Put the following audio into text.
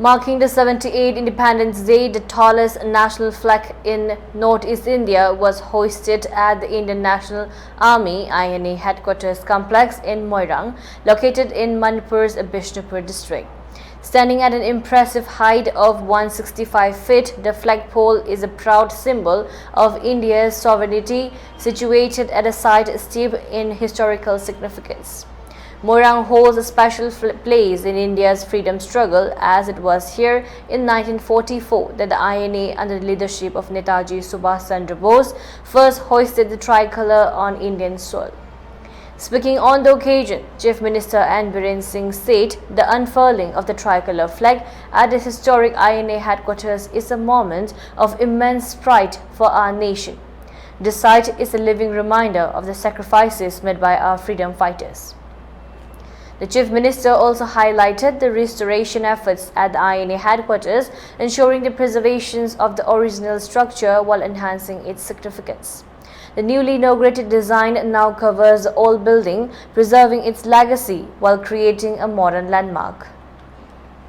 Marking the 78th Independence Day, the tallest national flag in Northeast India was hoisted at the Indian National Army INA headquarters complex in Moirang, located in Manipur's Bishnupur district. Standing at an impressive height of 165 feet, the flagpole is a proud symbol of India's sovereignty, situated at a site steeped in historical significance. Moirang holds a special place in India's freedom struggle, as it was here in 1944 that the INA, under the leadership of Netaji Subhash Chandra Bose, first hoisted the tricolor on Indian soil. Speaking on the occasion, Chief Minister N. Biren Singh said the unfurling of the tricolor flag at the historic INA headquarters is a moment of immense pride for our nation. This site is a living reminder of the sacrifices made by our freedom fighters. The Chief Minister also highlighted the restoration efforts at the INA headquarters, ensuring the preservation of the original structure while enhancing its significance. The newly inaugurated design now covers the old building, preserving its legacy while creating a modern landmark.